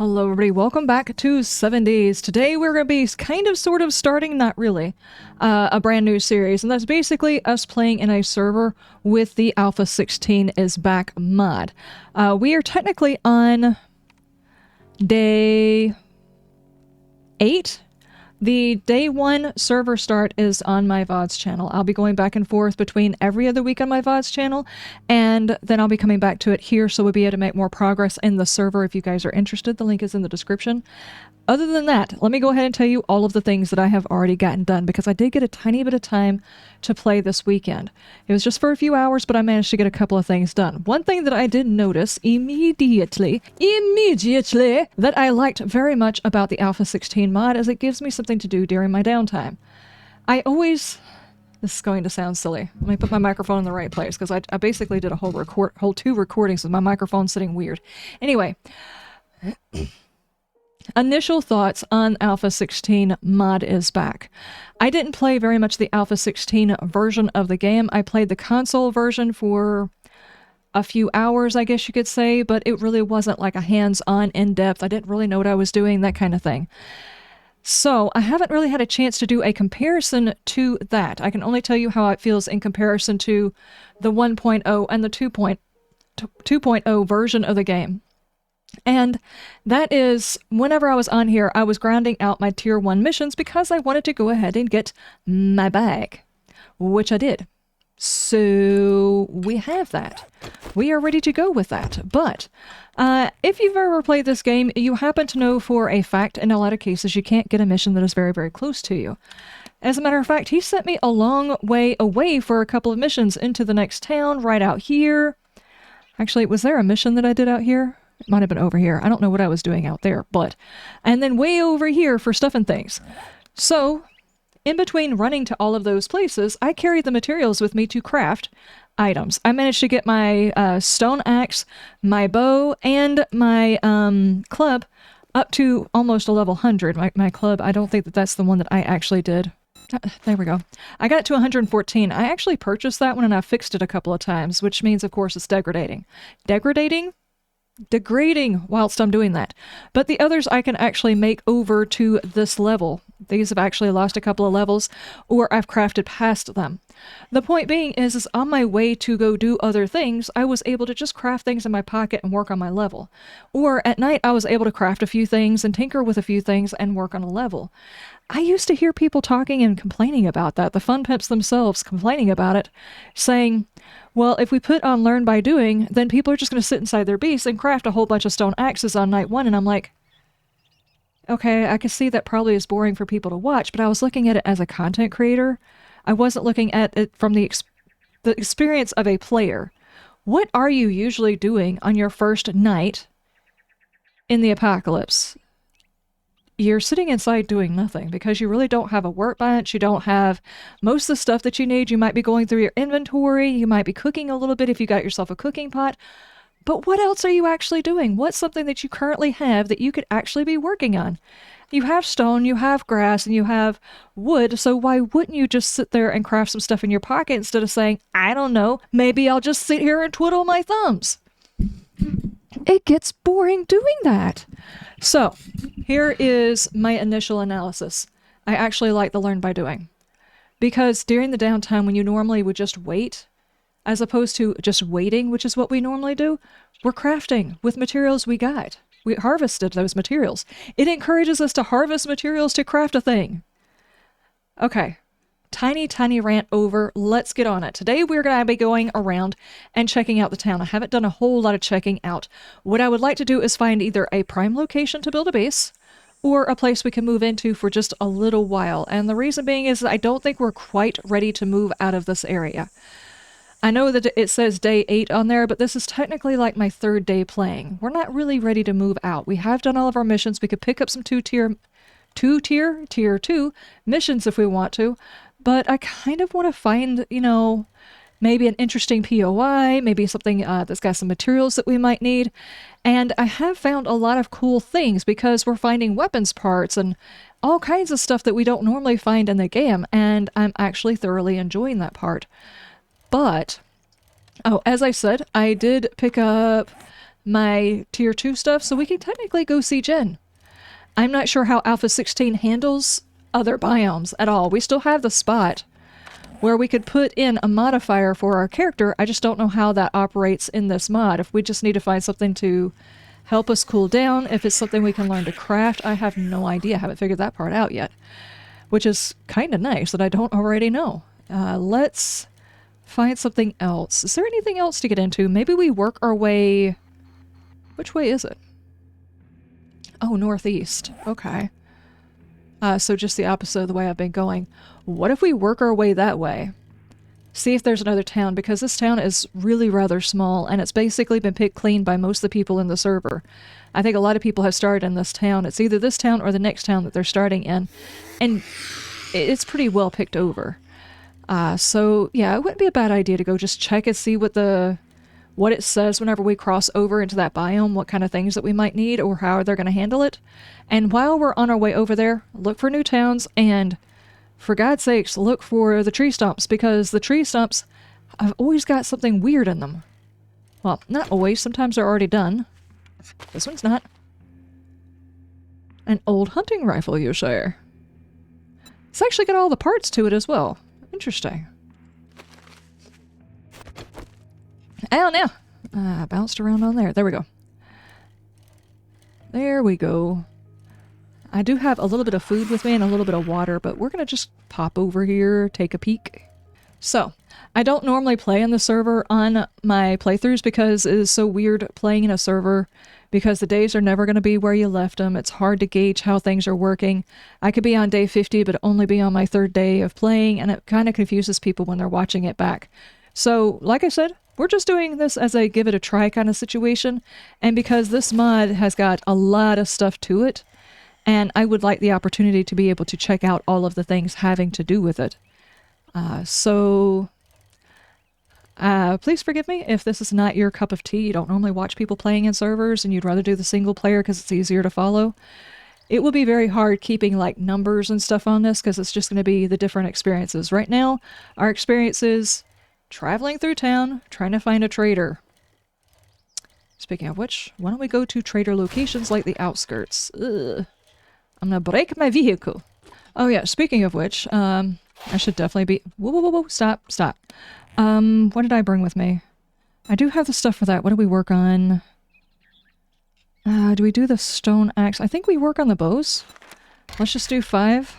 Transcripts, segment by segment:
Hello everybody, welcome back to 7 Days. Today we're going to be kind of sort of starting, not really, a brand new series, and that's basically us playing in a server with the Alpha 16 is back mod. We are technically on day 8. The day 1 server start is on my VODs channel. I'll be going back and forth between every other week on my VODs channel, and then I'll be coming back to it here so we'll be able to make more progress in the server if you guys are interested. The link is in the description. Other than that, let me go ahead and tell you all of the things that I have already gotten done, because I did get a tiny bit of time to play this weekend. It was just for a few hours, but I managed to get a couple of things done. One thing that I did notice immediately, that I liked very much about the Alpha 16 mod is it gives me something to do during my downtime. This is going to sound silly. Let me put my microphone in the right place, because I basically did a whole 2 recordings with my microphone sitting weird. Anyway, initial thoughts on Alpha 16 mod is back. I didn't play very much the Alpha 16 version of the game. I played the console version for a few hours, I guess you could say, but it really wasn't like a hands-on, in-depth. I didn't really know what I was doing, that kind of thing. So I haven't really had a chance to do a comparison to that. I can only tell you how it feels in comparison to the 1.0 and the 2.0 version of the game. And that is, whenever I was on here, I was grinding out my tier 1 missions because I wanted to go ahead and get my bag, which I did. So we have that. We are ready to go with that. But if you've ever played this game, you happen to know for a fact, in a lot of cases, you can't get a mission that is very, very close to you. As a matter of fact, he sent me a long way away for a couple of missions into the next town, right out here. Actually, was there a mission that I did out here? It might have been over here. I don't know what I was doing out there, but... And then way over here for stuff and things. So, in between running to all of those places, I carried the materials with me to craft items. I managed to get my stone axe, my bow, and my club up to almost a level 100. My club, I don't think that that's the one that I actually did. There we go. I got it to 114. I actually purchased that one and I fixed it a couple of times, which means, of course, it's degrading. Degrading whilst I'm doing that. But the others I can actually make over to this level. These have actually lost a couple of levels, or I've crafted past them. The point being is on my way to go do other things, I was able to just craft things in my pocket and work on my level. Or at night I was able to craft a few things and tinker with a few things and work on a level. I used to hear people talking and complaining about that, the fun pimps themselves complaining about it, saying, well, if we put on learn by doing, then people are just going to sit inside their beasts and craft a whole bunch of stone axes on night 1, and I'm like, okay, I can see that probably is boring for people to watch, but I was looking at it as a content creator. I wasn't looking at it from the experience of a player. What are you usually doing on your first night in the apocalypse? You're sitting inside doing nothing because you really don't have a workbench. You don't have most of the stuff that you need. You might be going through your inventory. You might be cooking a little bit if you got yourself a cooking pot. But what else are you actually doing? What's something that you currently have that you could actually be working on? You have stone, you have grass, and you have wood, so why wouldn't you just sit there and craft some stuff in your pocket instead of saying, I don't know, maybe I'll just sit here and twiddle my thumbs? It gets boring doing that. So, here is my initial analysis. I actually like the learn by doing. Because during the downtime when you normally would just wait, as opposed to just waiting, which is what we normally do, we're crafting with materials we got. We harvested those materials. It encourages us to harvest materials to craft a thing. Okay. Tiny rant over. Let's get on it. Today we're going to be going around and checking out the town. I haven't done a whole lot of checking out. What I would like to do is find either a prime location to build a base or a place we can move into for just a little while. And the reason being is I don't think we're quite ready to move out of this area. I know that it says day 8 on there, but this is technically like my 3rd day playing. We're not really ready to move out. We have done all of our missions. We could pick up some tier 2 missions if we want to, but I kind of want to find, you know, maybe an interesting POI, maybe something that's got some materials that we might need. And I have found a lot of cool things because we're finding weapons parts and all kinds of stuff that we don't normally find in the game, and I'm actually thoroughly enjoying that part. But, oh, as I said, I did pick up my tier 2 stuff, so we can technically go see Jen. I'm not sure how Alpha 16 handles other biomes at all. We still have the spot where we could put in a modifier for our character. I just don't know how that operates in this mod. If we just need to find something to help us cool down, if it's something we can learn to craft, I have no idea. I haven't figured that part out yet, which is kind of nice that I don't already know. Let's find something else. Is there anything else to get into? Maybe we work our way... Which way is it? Oh, northeast. Okay. So just the opposite of the way I've been going. What if we work our way that way? See if there's another town, because this town is really rather small, and it's basically been picked clean by most of the people in the server. I think a lot of people have started in this town. It's either this town or the next town that they're starting in, and it's pretty well picked over. So yeah, it wouldn't be a bad idea to go just check and see what it says whenever we cross over into that biome, what kind of things that we might need or how they're going to handle it. And while we're on our way over there, look for new towns, and for God's sakes, look for the tree stumps, because the tree stumps have always got something weird in them. Well, not always. Sometimes they're already done. This one's not. An old hunting rifle, you say? It's actually got all the parts to it as well. Interesting. Oh, no! Bounced around on there. There we go. There we go. I do have a little bit of food with me and a little bit of water, but we're going to just pop over here, take a peek. So, I don't normally play in the server on my playthroughs because it is so weird playing in a server, because the days are never going to be where you left them. It's hard to gauge how things are working. I could be on day 50, but only be on my 3rd day of playing, and it kind of confuses people when they're watching it back. So, like I said, we're just doing this as a give it a try kind of situation, and because this mod has got a lot of stuff to it, and I would like the opportunity to be able to check out all of the things having to do with it. Please forgive me if this is not your cup of tea. You don't normally watch people playing in servers and you'd rather do the single player because it's easier to follow. It will be very hard keeping like numbers and stuff on this because it's just going to be the different experiences. Right now, our experience is traveling through town, trying to find a trader. Speaking of which, why don't we go to trader locations like the outskirts? Ugh. I'm gonna break my vehicle. Oh yeah, speaking of which, I should definitely be... Whoa, whoa, whoa, whoa, stop, stop. What did I bring with me? I do have the stuff for that. What do we work on? Do we do the stone axe? I think we work on the bows. Let's just do 5.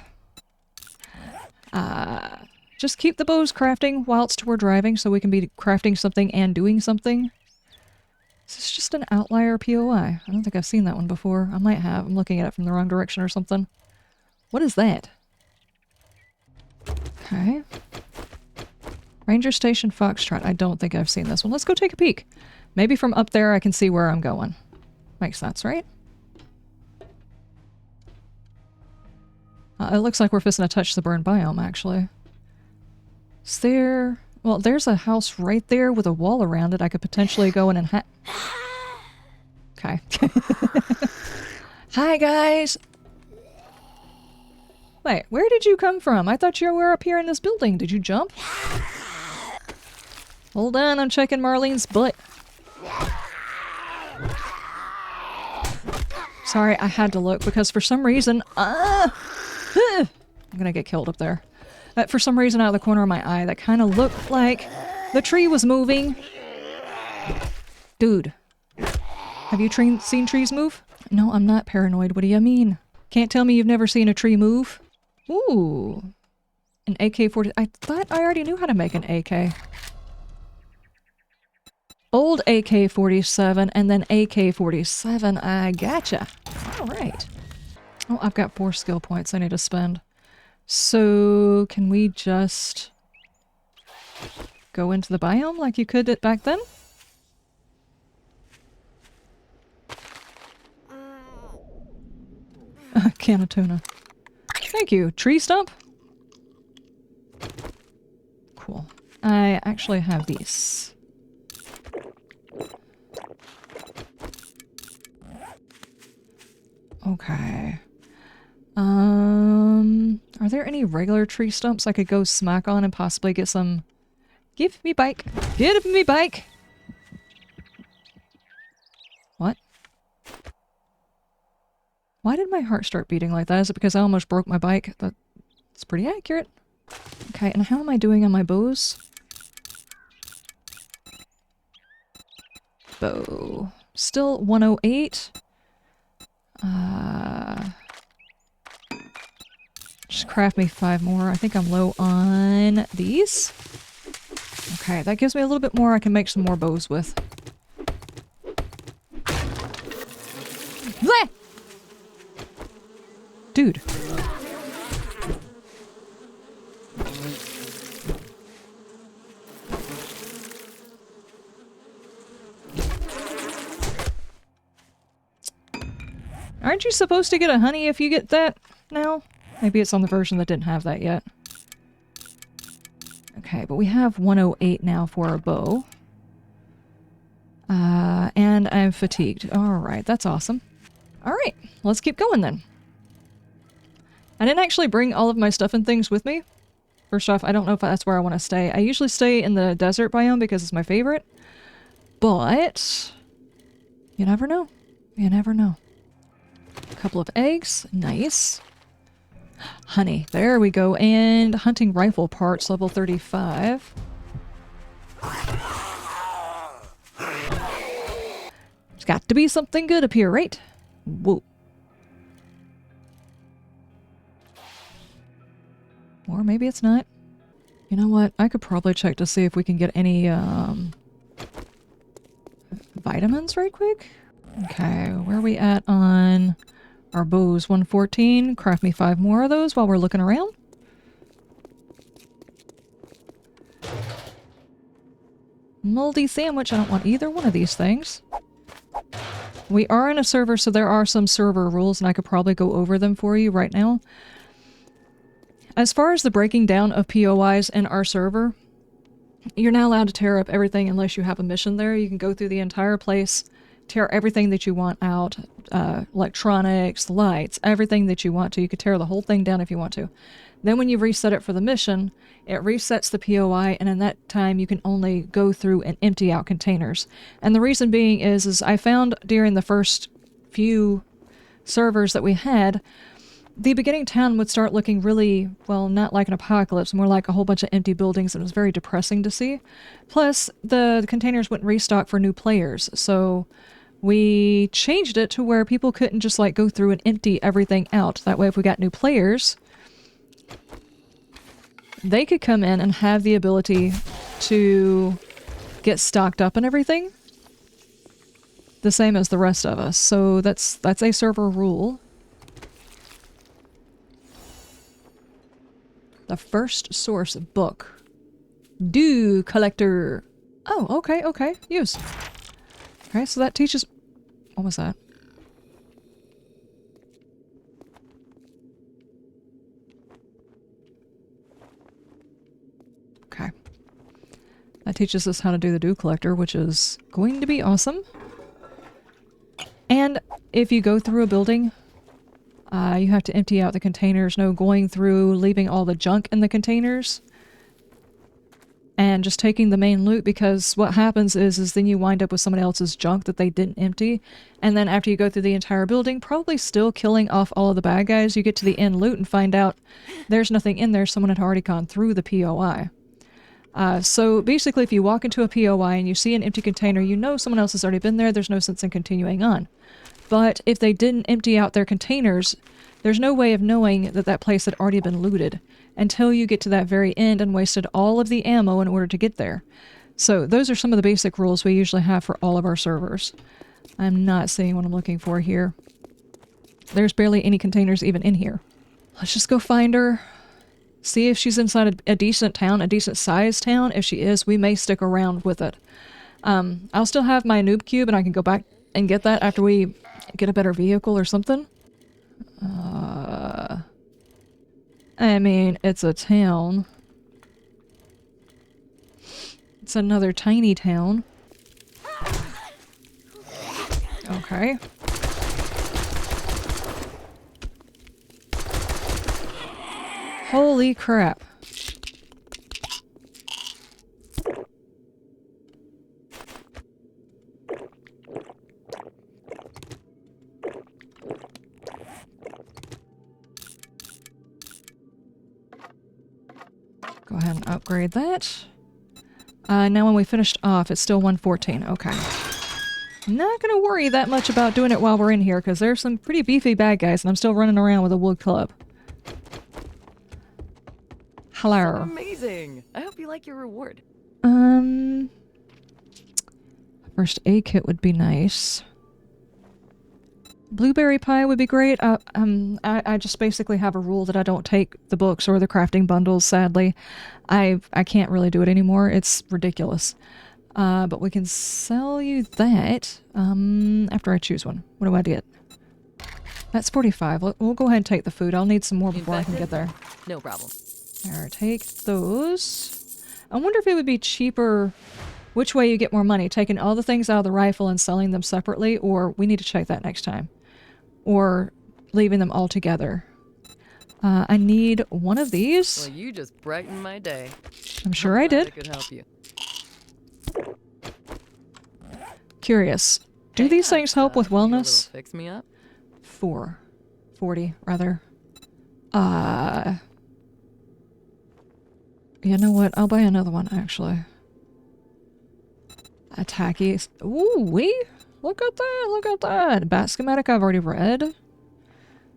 Just keep the bows crafting whilst we're driving so we can be crafting something and doing something. Is this just an outlier POI? I don't think I've seen that one before. I might have. I'm looking at it from the wrong direction or something. What is that? Okay. Ranger Station Foxtrot. I don't think I've seen this one. Let's go take a peek. Maybe from up there I can see where I'm going. Makes sense, right? It looks like we're fixing to touch the burned biome, actually. Is there... Well, there's a house right there with a wall around it. I could potentially go in and Okay. Hi, guys! Wait, where did you come from? I thought you were up here in this building. Did you jump? Hold on, I'm checking Marlene's butt. Sorry, I had to look because for some reason... I'm gonna get killed up there. For some reason out of the corner of my eye, that kind of looked like the tree was moving. Dude. Have you seen trees move? No, I'm not paranoid. What do you mean? Can't tell me you've never seen a tree move? Ooh. An AK-40... I thought I already knew how to make an AK. Old AK-47 and then AK-47. I gotcha. Alright. Oh, I've got 4 skill points I need to spend. So, can we just go into the biome like you could back then? A can of tuna. Thank you. Tree stump? Cool. I actually have these. Okay. Are there any regular tree stumps I could go smack on and possibly get some... Give me bike! Give me bike! Why did my heart start beating like that? Is it because I almost broke my bike? That's pretty accurate. Okay, and how am I doing on my bows? Bow. Still 108. Just craft me 5 more. I think I'm low on these. Okay, that gives me a little bit more I can make some more bows with. Blech! Dude. Aren't you supposed to get a honey if you get that now? Maybe it's on the version that didn't have that yet. Okay, but we have 108 now for a bow. And I'm fatigued. Alright, that's awesome. Alright, let's keep going then. I didn't actually bring all of my stuff and things with me. First off, I don't know if that's where I want to stay. I usually stay in the desert biome because it's my favorite. But you never know. You never know. A couple of eggs. Nice. Honey. There we go. And hunting rifle parts, level 35. There's got to be something good up here, right? Whoa. Or maybe it's not. You know what? I could probably check to see if we can get any, vitamins right quick. Okay, where are we at on our bows? 114. Craft me 5 more of those while we're looking around. Moldy sandwich. I don't want either one of these things. We are in a server, so there are some server rules, and I could probably go over them for you right now. As far as the breaking down of POIs in our server, you're not allowed to tear up everything unless you have a mission there. You can go through the entire place, tear everything that you want out, electronics, lights, everything that you want to. You could tear the whole thing down if you want to. Then when you reset it for the mission, it resets the POI, and in that time you can only go through and empty out containers. And the reason being is I found during the first few servers that we had, the beginning town would start looking really, well, not like an apocalypse, more like a whole bunch of empty buildings, and it was very depressing to see. Plus, the containers wouldn't restock for new players, so we changed it to where people couldn't just like go through and empty everything out. That way if we got new players, they could come in and have the ability to get stocked up and everything. The same as the rest of us. So that's a server rule. The first source book. Do collector. Oh, okay, okay. Use. Okay, so that teaches... What was that? Okay. That teaches us how to do the do collector, which is going to be awesome. And if you go through a building... you have to empty out the containers. No going through, leaving all the junk in the containers. And just taking the main loot, because what happens is then you wind up with somebody else's junk that they didn't empty. And then after you go through the entire building, probably still killing off all of the bad guys, you get to the end loot and find out there's nothing in there. Someone had already gone through the POI. So basically if you walk into a POI and you see an empty container, you know someone else has already been there. There's no sense in continuing on. But if they didn't empty out their containers, there's no way of knowing that that place had already been looted until you get to that very end and wasted all of the ammo in order to get there. So those are some of the basic rules we usually have for all of our servers. I'm not seeing what I'm looking for here. There's barely any containers even in here. Let's just go find her. See if she's inside a decent town, a decent sized town. If she is, we may stick around with it. I'll still have my noob cube and I can go back and get that after we get a better vehicle or something. I mean, it's a town. It's another tiny town. Okay. Holy crap. Go ahead and upgrade that. Now when we finished off, it's still 114. Okay. Not gonna worry that much about doing it while we're in here, because there's some pretty beefy bad guys, and I'm still running around with a wood club. Hello. Amazing! I hope you like your reward. First aid kit would be nice. Blueberry pie would be great. I just basically have a rule that I don't take the books or the crafting bundles, sadly. I can't really do it anymore. It's ridiculous. But we can sell you that after I choose one. What do I get? That's 45. We'll go ahead and take the food. I'll need some more before I can get there. No problem. There, take those. I wonder if it would be cheaper... Which way you get more money? Taking all the things out of the rifle and selling them separately, or we need to check that next time. Or leaving them all together. I need one of these. Well, you just brightened my day. I'm sure I did. I could help you. Curious. Do these things help with wellness? Fix me up? 40, rather. You know what? I'll buy another one, actually. Attacky. Ooh, wee! Look at that! Look at that! Bat schematic I've already read.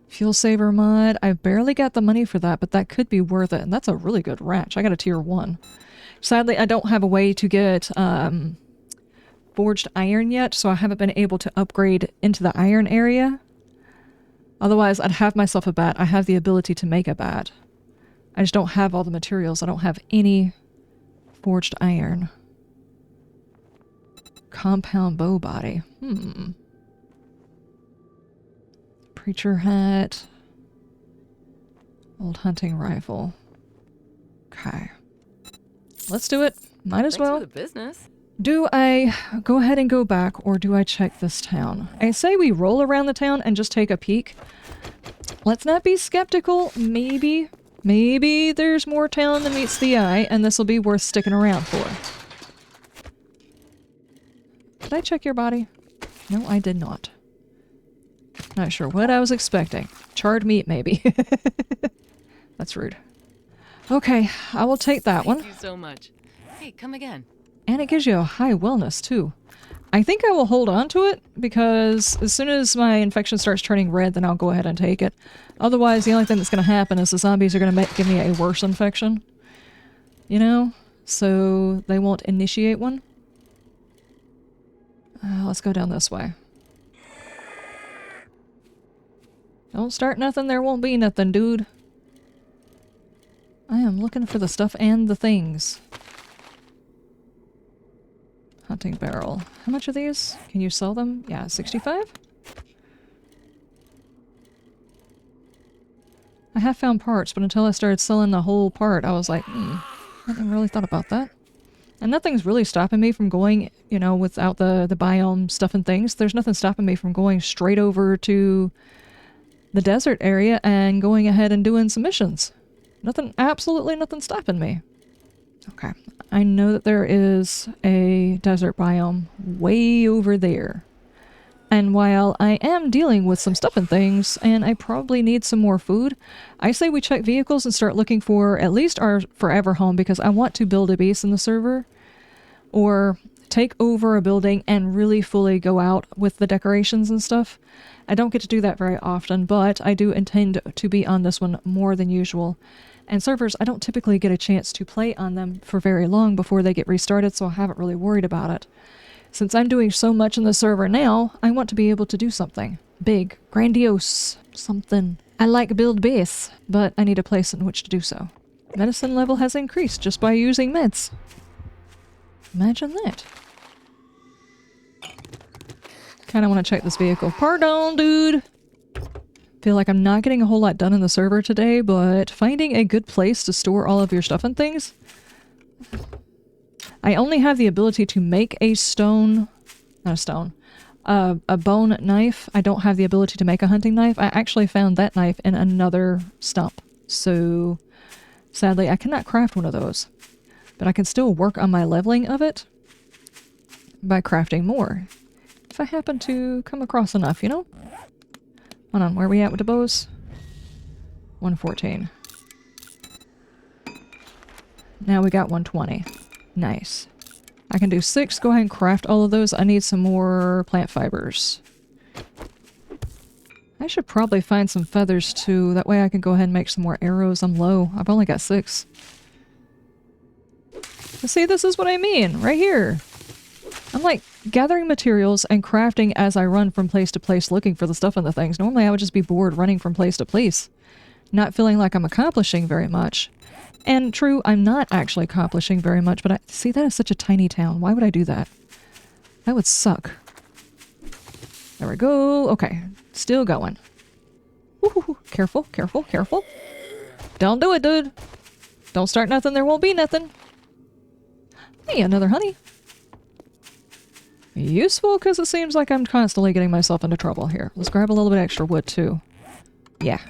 Fuel saver mod. I barely got the money for that, but that could be worth it. And that's a really good wrench. I got a tier 1. Sadly, I don't have a way to get forged iron yet, so I haven't been able to upgrade into the iron area. Otherwise, I'd have myself a bat. I have the ability to make a bat. I just don't have all the materials. I don't have any forged iron. Compound bow body. Preacher hat. Old hunting rifle. Okay. Let's do it. Might as well. Thanks for the business. Do I go ahead and go back, or do I check this town? I say we roll around the town and just take a peek. Let's not be skeptical. Maybe there's more town than meets the eye, and this will be worth sticking around for. Did I check your body? No, I did not. Not sure what I was expecting. Charred meat, maybe. That's rude. Okay, I will take that one. Thank you so much. Hey, come again. And it gives you a high wellness, too. I think I will hold on to it, because as soon as my infection starts turning red, then I'll go ahead and take it. Otherwise, the only thing that's going to happen is the zombies are going to give me a worse infection. You know? So they won't initiate one. Let's go down this way. Don't start nothing, there won't be nothing, dude. I am looking for the stuff and the things. Hunting barrel. How much are these? Can you sell them? Yeah, 65? I have found parts, but until I started selling the whole part, I was like, I hadn't really thought about that. And nothing's really stopping me from going, you know, without the biome stuff and things. There's nothing stopping me from going straight over to the desert area and going ahead and doing some missions. Nothing, absolutely nothing stopping me. Okay, I know that there is a desert biome way over there. And while I am dealing with some stuff and things, and I probably need some more food, I say we check vehicles and start looking for at least our forever home, because I want to build a base in the server. Or take over a building and really fully go out with the decorations and stuff. I don't get to do that very often, but I do intend to be on this one more than usual. And servers, I don't typically get a chance to play on them for very long before they get restarted, so I haven't really worried about it. Since I'm doing so much in the server now, I want to be able to do something. Big, grandiose, something. I like build base, but I need a place in which to do so. Medicine level has increased just by using meds. Imagine that. Kinda want to check this vehicle. Pardon, dude! Feel like I'm not getting a whole lot done in the server today, but finding a good place to store all of your stuff and things. I only have the ability to make a stone... not a stone. A bone knife. I don't have the ability to make a hunting knife. I actually found that knife in another stump. So, sadly, I cannot craft one of those. But I can still work on my leveling of it by crafting more. If I happen to come across enough, you know? Hold on, where are we at with the bows? 114. Now we got 120. Nice. I can do 6. Go ahead and craft all of those. I need some more plant fibers. I should probably find some feathers too. That way I can go ahead and make some more arrows. I'm low. I've only got 6. But see, this is what I mean. Right here. I'm like gathering materials and crafting as I run from place to place looking for the stuff in the things. Normally I would just be bored running from place to place. Not feeling like I'm accomplishing very much. And true, I'm not actually accomplishing very much, but see, that is such a tiny town. Why would I do that? That would suck. There we go. Okay. Still going. Woo-hoo-hoo. Careful, careful, careful. Don't do it, dude. Don't start nothing, there won't be nothing. Hey, another honey. Useful, because it seems like I'm constantly getting myself into trouble here. Let's grab a little bit extra wood, too. Yeah.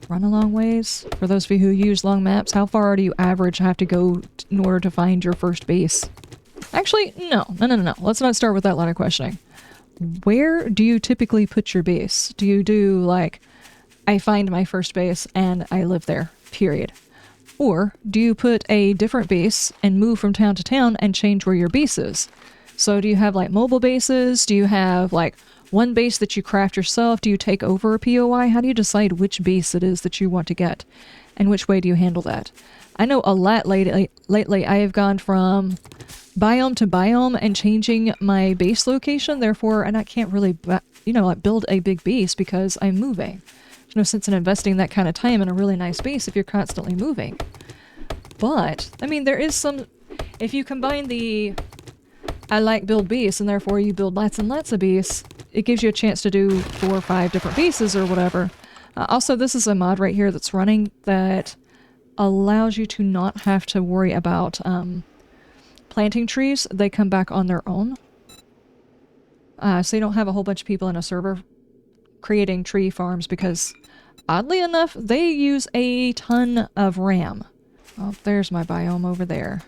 Run a long ways. For those of you who use long maps, how far do you average have to go in order to find your first base? Actually, no. No. Let's not start with that line of questioning. Where do you typically put your base? Do you do, like, I find my first base and I live there, period? Or do you put a different base and move from town to town and change where your base is? So do you have, like, mobile bases? Do you have, like, one base that you craft yourself? Do you take over a POI? How do you decide which base it is that you want to get? And which way do you handle that? I know a lot lately I have gone from biome to biome and changing my base location, therefore, and I can't really, you know, like build a big base because I'm moving. There's no sense in investing that kind of time in a really nice base if you're constantly moving. But, I mean, there is some, if you combine the I like build beasts and therefore you build lots and lots of beasts, it gives you a chance to do 4 or 5 different pieces or whatever. Also, this is a mod right here that's running that allows you to not have to worry about planting trees. They come back on their own. So you don't have a whole bunch of people in a server creating tree farms because, oddly enough, they use a ton of RAM. Oh, there's my biome over there.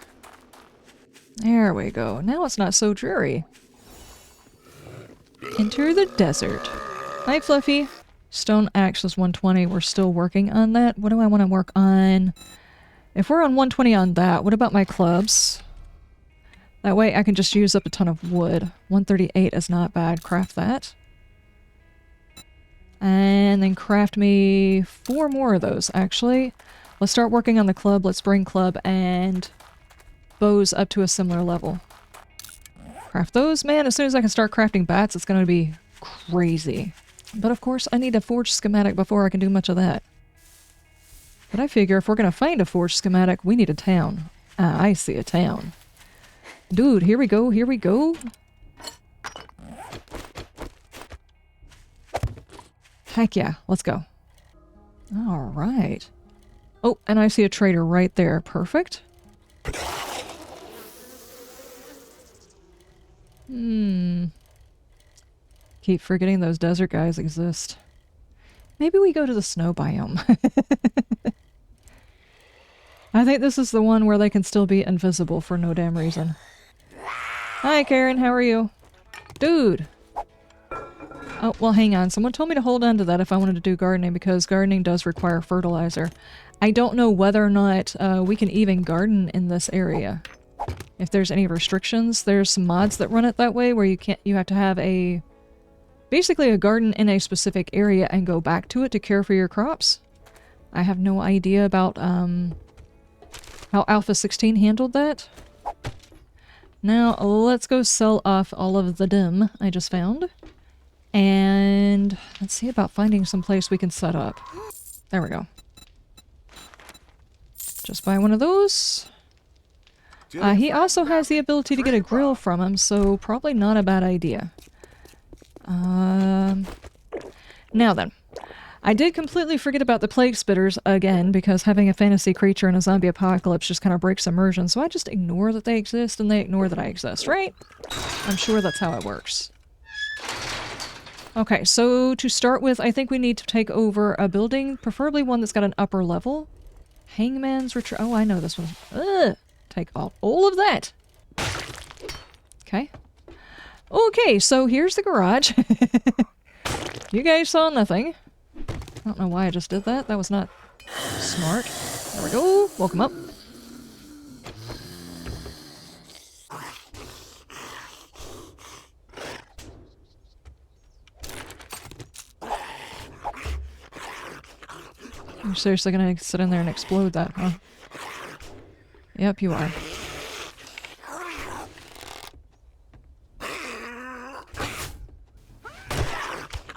There we go. Now it's not so dreary. Enter the desert. Hi, Fluffy. Stone axe is 120. We're still working on that. What do I want to work on? If we're on 120 on that, what about my clubs? That way I can just use up a ton of wood. 138 is not bad. Craft that. And then craft me 4 more of those, actually. Let's start working on the club. Let's bring club and bows up to a similar level. Craft those. Man, as soon as I can start crafting bats, it's going to be crazy. But of course, I need a forge schematic before I can do much of that. But I figure if we're going to find a forge schematic, we need a town. Ah, I see a town. Dude, here we go, here we go. Heck yeah, let's go. Alright. Oh, and I see a trader right there. Perfect. Keep forgetting those desert guys exist. Maybe we go to the snow biome. I think this is the one where they can still be invisible for no damn reason. Hi, Karen. How are you? Dude! Oh, well, hang on. Someone told me to hold on to that if I wanted to do gardening, because gardening does require fertilizer. I don't know whether or not we can even garden in this area. If there's any restrictions, there's some mods that run it that way, where you have to have a... basically a garden in a specific area and go back to it to care for your crops. I have no idea about, how Alpha 16 handled that. Now, let's go sell off all of the dim I just found. And let's see about finding some place we can set up. There we go. Just buy one of those. He also has the ability to get a grill from him, so probably not a bad idea. Now then. I did completely forget about the plague spitters again, because having a fantasy creature in a zombie apocalypse just kind of breaks immersion, so I just ignore that they exist and they ignore that I exist, right? I'm sure that's how it works. Okay, so to start with, I think we need to take over a building, preferably one that's got an upper level. Hangman's Retreat. Oh, I know this one. Ugh! Take all of that! Okay. Okay, so here's the garage. You guys saw nothing. I don't know why I just did that. That was not smart. There we go. Welcome up. You're seriously gonna sit in there and explode that, huh? Yep, you are.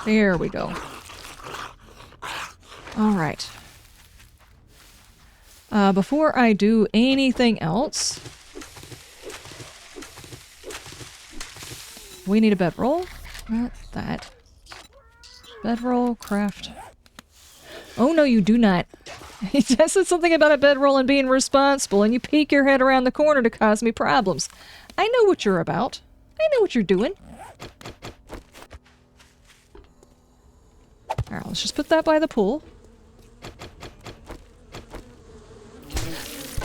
There we go. Alright. Before I do anything else, we need a bedroll. Not that. Bedroll, craft. Oh no, you do not. He just said something about a bedroll and being responsible, and you peek your head around the corner to cause me problems. I know what you're about. I know what you're doing. Alright, let's just put that by the pool.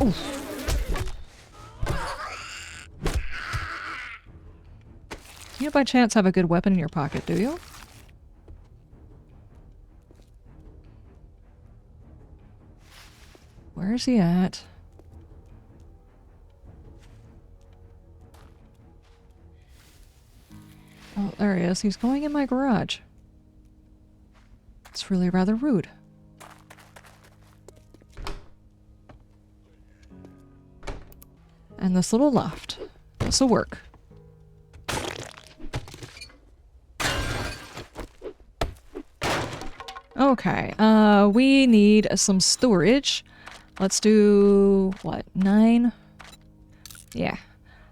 Ooh. You by chance have a good weapon in your pocket, do you? Where is he at? Oh, there he is. He's going in my garage. It's really rather rude. And this little loft. This'll work. Okay, we need some storage. Let's do, what, 9? Yeah.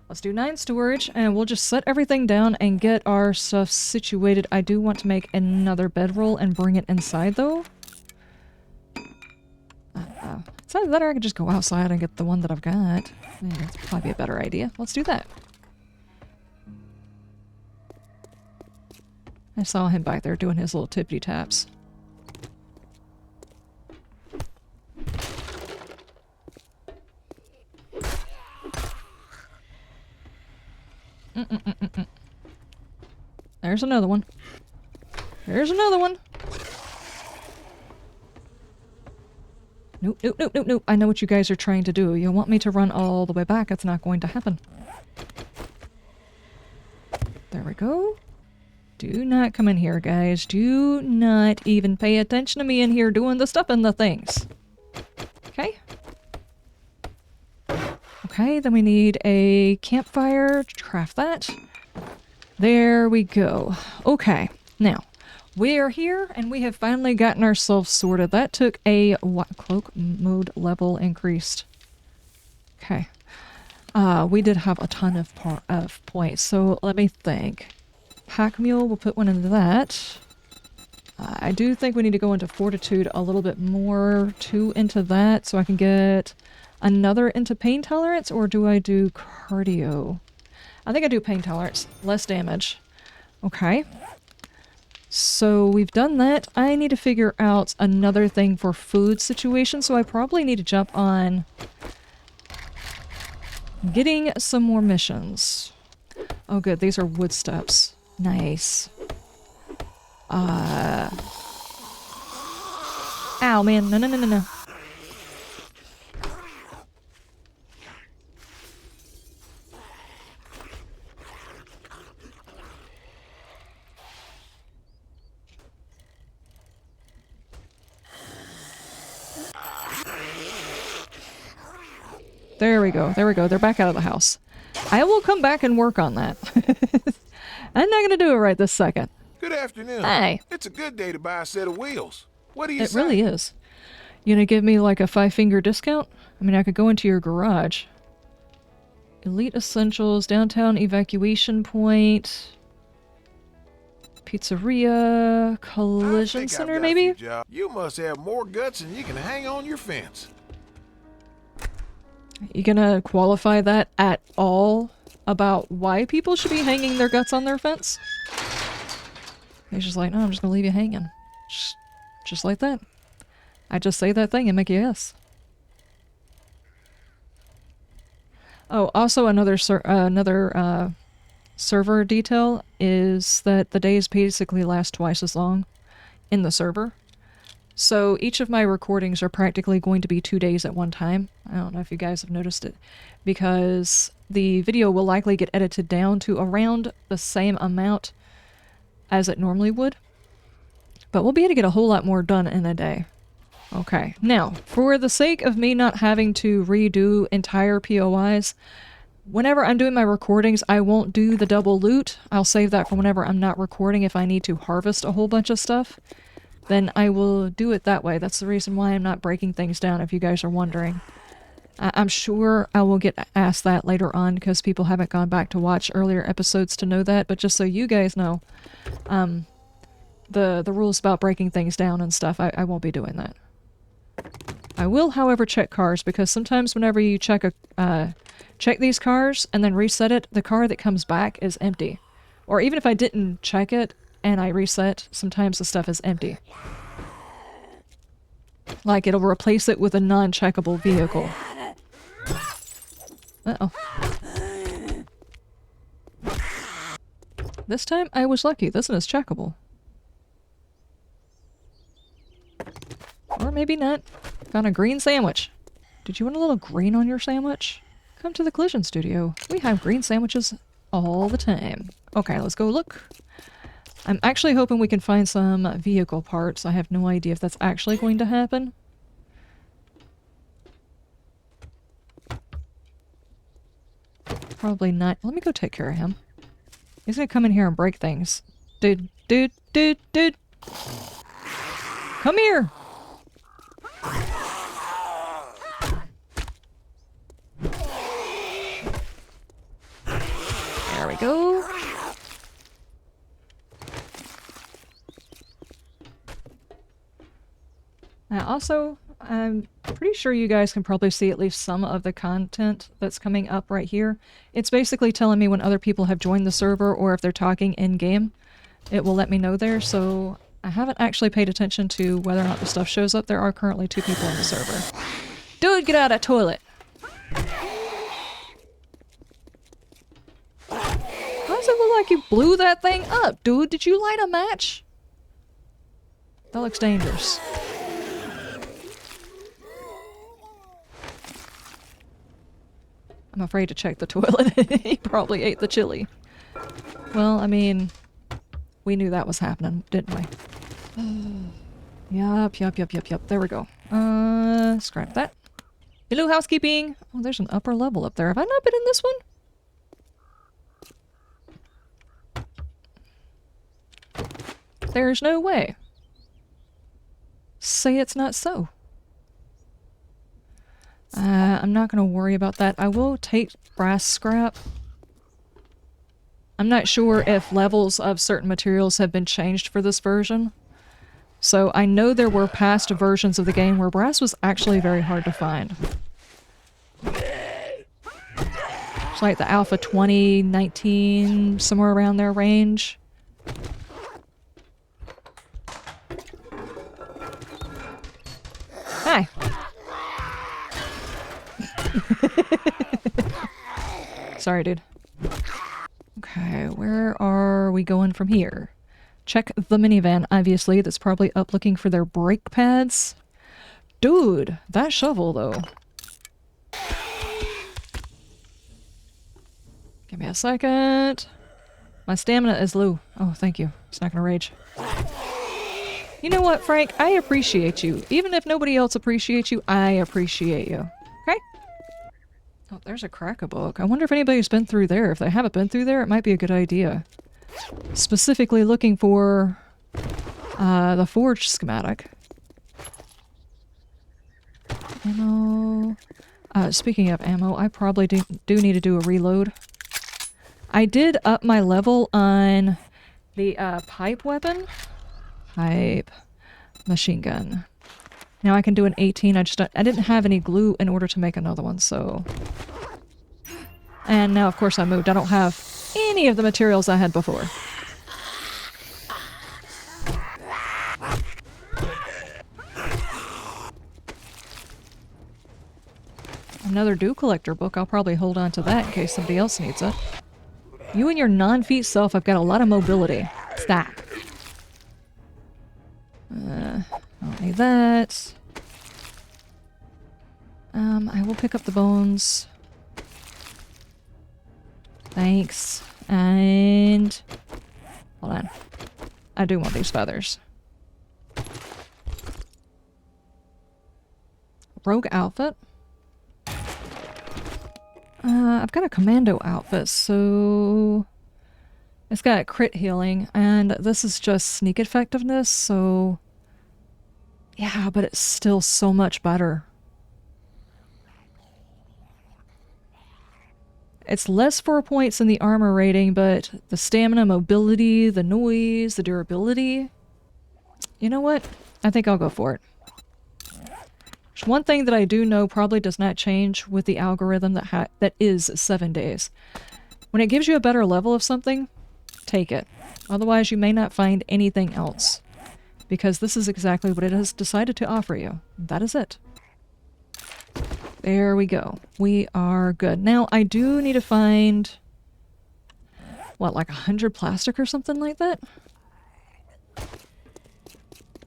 Let's do 9 storage, and we'll just set everything down and get our stuff situated. I do want to make another bedroll and bring it inside, though. It's either that or I could just go outside and get the one that I've got. Yeah, that's probably a better idea. Let's do that. I saw him back there doing his little tippity taps. There's another one. There's another one. Nope, nope, nope, nope, nope. I know what you guys are trying to do. You want me to run all the way back. It's not going to happen. There we go. Do not come in here, guys. Do not even pay attention to me in here doing the stuff and the things. Okay? Okay, then we need a campfire to craft that. There we go. Okay, now, we are here and we have finally gotten ourselves sorted. That took a cloak mode level increased. Okay. We did have a ton of points, so let me think. Pack mule, we'll put one into that. I do think we need to go into fortitude a little bit more, 2 into that, so I can get another into pain tolerance, or do I do cardio? I think I do pain tolerance. Less damage. Okay. So we've done that. I need to figure out another thing for food situation, so I probably need to jump on getting some more missions. Oh good, these are wood steps. Nice. Ow man, no no no no no. There we go, there we go. They're back out of the house. I will come back and work on that. I'm not gonna do it right this second. Good afternoon. Hi. It's a good day to buy a set of wheels. What do you It say? really is. You gonna give me like a 5-finger discount? I mean, I could go into your garage. Elite Essentials, downtown evacuation point, pizzeria, collision center, maybe? You must have more guts than you can hang on your fence. You gonna qualify that at all about why people should be hanging their guts on their fence? He's just like, no, I'm just gonna leave you hanging. Just like that. I just say that thing and make you yes. Oh, also another server detail is that the days basically last twice as long in the server. So each of my recordings are practically going to be 2 days at one time. I don't know if you guys have noticed it, because the video will likely get edited down to around the same amount as it normally would. But we'll be able to get a whole lot more done in a day. Okay, now, for the sake of me not having to redo entire POIs, whenever I'm doing my recordings, I won't do the double loot. I'll save that for whenever I'm not recording if I need to harvest a whole bunch of stuff. Then I will do it that way. That's the reason why I'm not breaking things down, if you guys are wondering. I'm sure I will get asked that later on because people haven't gone back to watch earlier episodes to know that, but just so you guys know, the rules about breaking things down and stuff, I won't be doing that. I will, however, check cars, because sometimes whenever you check these cars and then reset it, the car that comes back is empty. Or even if I didn't check it and I reset, sometimes the stuff is empty. Like it'll replace it with a non-checkable vehicle. Uh-oh. This time I was lucky. This one is checkable. Or maybe not. Found a green sandwich. Did you want a little green on your sandwich? Come to the collision studio. We have green sandwiches all the time. Okay, let's go look. I'm actually hoping we can find some vehicle parts. I have no idea if that's actually going to happen. Probably not. Let me go take care of him. He's gonna come in here and break things. Dude. Come here! There we go. Also, I'm pretty sure you guys can probably see at least some of the content that's coming up right here. It's basically telling me when other people have joined the server or if they're talking in-game. It will let me know there, so I haven't actually paid attention to whether or not the stuff shows up. There are currently 2 people in the server. Dude, get out of that toilet! Why does it look like you blew that thing up, dude? Did you light a match? That looks dangerous. I'm afraid to check the toilet. He probably ate the chili. Well, I mean, we knew that was happening, didn't we? Yup. There we go. Scrap that. Hello, housekeeping! Oh, there's an upper level up there. Have I not been in this one? There's no way. Say it's not so. I'm not going to worry about that. I will take brass scrap. I'm not sure if levels of certain materials have been changed for this version. So I know there were past versions of the game where brass was actually very hard to find. It's like the Alpha 2019, somewhere around their range. Hi. Sorry, dude. Okay, where are we going from here? Check the minivan, obviously. That's probably up looking for their brake pads. Dude, that shovel, though. Give me a second. My stamina is low. Oh, thank you. It's not gonna rage. You know what, Frank? I appreciate you. Even if nobody else appreciates you, I appreciate you. Okay? Oh, there's a cracker book. I wonder if anybody's been through there. If they haven't been through there, it might be a good idea. Specifically looking for the forge schematic. Ammo. Speaking of ammo, I probably do need to do a reload. I did up my level on the pipe weapon. Pipe machine gun. Now I can do an 18. I didn't have any glue in order to make another one, so. And now, of course, I moved. I don't have any of the materials I had before. Another dew collector book. I'll probably hold on to that in case somebody else needs it. You and your non-feet self have got a lot of mobility. Stop. I don't need that. I will pick up the bones. Thanks. And... hold on. I do want these feathers. rogue outfit. I've got a commando outfit, so it's got crit healing, and this is just sneak effectiveness, so yeah, but it's still so much better. It's less 4 points in the armor rating, but the stamina, mobility, the noise, the durability. You know what? I think I'll go for it. There's one thing that I do know probably does not change with the algorithm that is 7 days. When it gives you a better level of something, take it. Otherwise, you may not find anything else. Because this is exactly what it has decided to offer you. That is it. There we go. We are good. Now, I do need to find... what, like 100 plastic or something like that?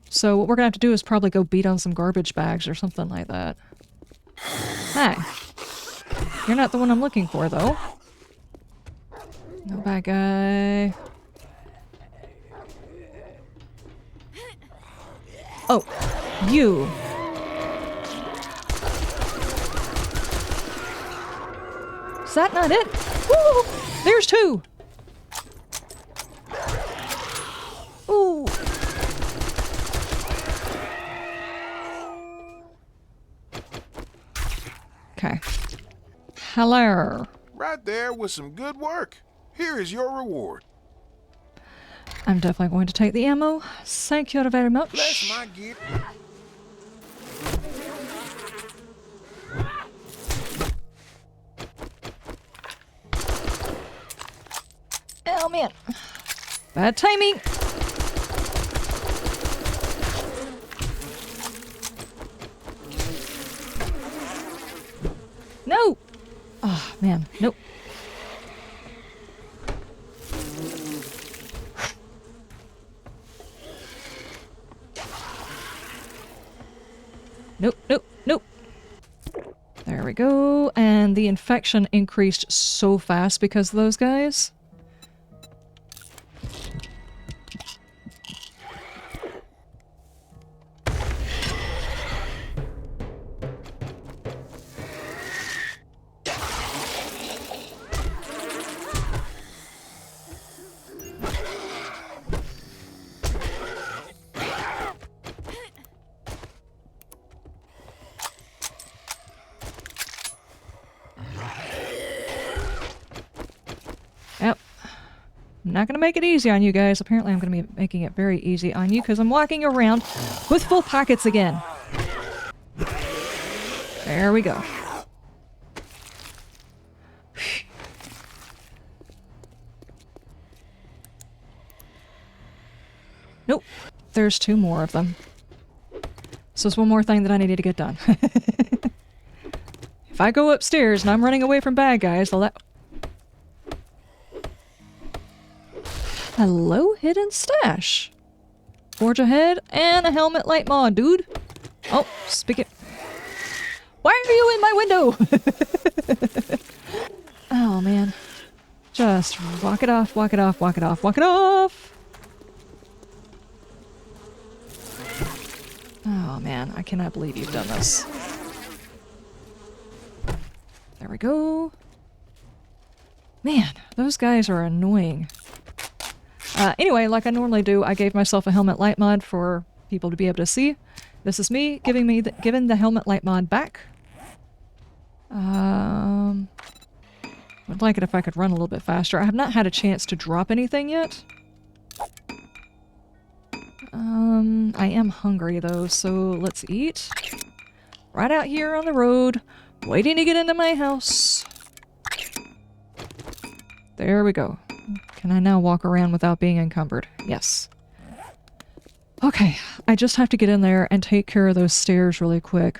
So what we're gonna have to do is probably go beat on some garbage bags or something like that. Hi. You're not the one I'm looking for, though. No bad guy. Oh, you. Is that not it? Woo! There's 2! Ooh. Okay. Hello. Right there with some good work. Here is your reward. I'm definitely going to take the ammo. Thank you very much. Bless my gift. Oh man. Bad timing. No! Oh man, nope. Nope, nope, nope. There we go. And the infection increased so fast because of those guys. Yep. I'm not gonna make it easy on you guys. Apparently I'm gonna be making it very easy on you because I'm walking around with full pockets again. There we go. Nope. There's 2 more of them. So there's one more thing that I needed to get done. If I go upstairs and I'm running away from bad guys, they'll let... Hello, hidden stash. Forge ahead and a helmet light mod, dude. Oh, speak it. Why are you in my window? Oh, man. Just walk it off, walk it off, walk it off, walk it off. Oh, man. I cannot believe you've done this. There we go. Man, those guys are annoying. Anyway, like I normally do, I gave myself a helmet light mod for people to be able to see. This is me giving the helmet light mod back. Would like it if I could run a little bit faster. I have not had a chance to drop anything yet. I am hungry though, so let's eat. Right out here on the road, waiting to get into my house. There we go. Can I now walk around without being encumbered? Yes. Okay, I just have to get in there and take care of those stairs really quick.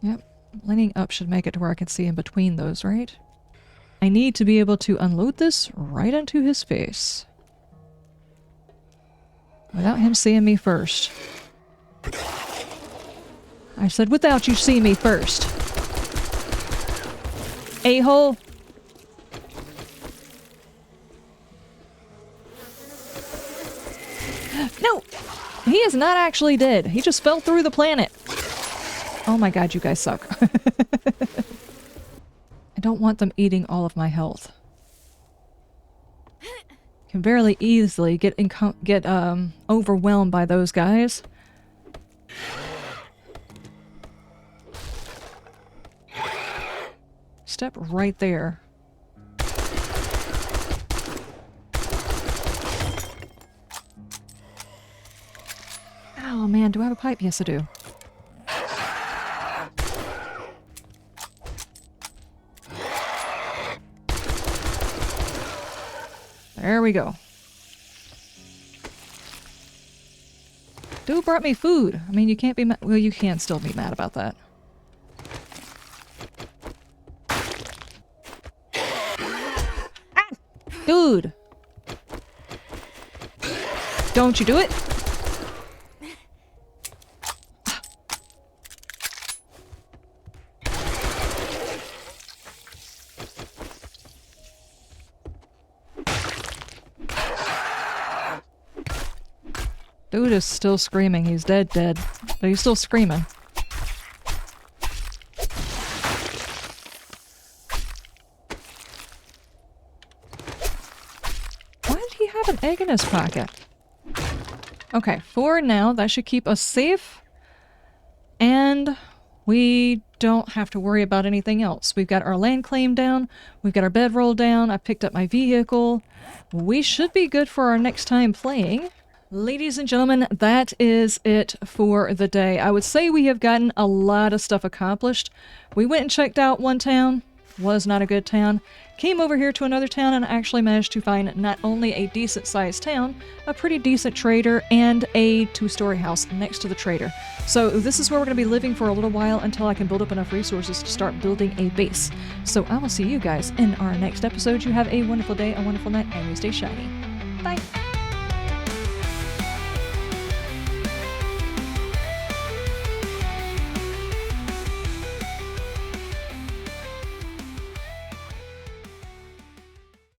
Yep. Leaning up should make it to where I can see in between those, right? I need to be able to unload this right into his face. Without him seeing me first. I said without you see me first. A-hole. No! He is not actually dead. He just fell through the planet. Oh my god, you guys suck. I don't want them eating all of my health. Can very easily get overwhelmed by those guys. Step right there. Oh man, do I have a pipe? Yes, I do. There we go. Dude brought me food. I mean, you can't be mad. Well, you can still be mad about that. Ah! Dude! Don't you do it? Dude is still screaming. He's dead, but he's still screaming. Why did he have an egg in his pocket? Okay, for now, that should keep us safe. And we don't have to worry about anything else. We've got our land claim down. We've got our bedroll down. I picked up my vehicle. We should be good for our next time playing. Ladies and gentlemen, that is it for the day. I would say we have gotten a lot of stuff accomplished. We went and checked out one town. Was not a good town. Came over here to another town and actually managed to find not only a decent sized town, a pretty decent trader, and a 2-story house next to the trader. So this is where we're going to be living for a little while until I can build up enough resources to start building a base. So I will see you guys in our next episode. You have a wonderful day, a wonderful night, and you stay shiny. Bye!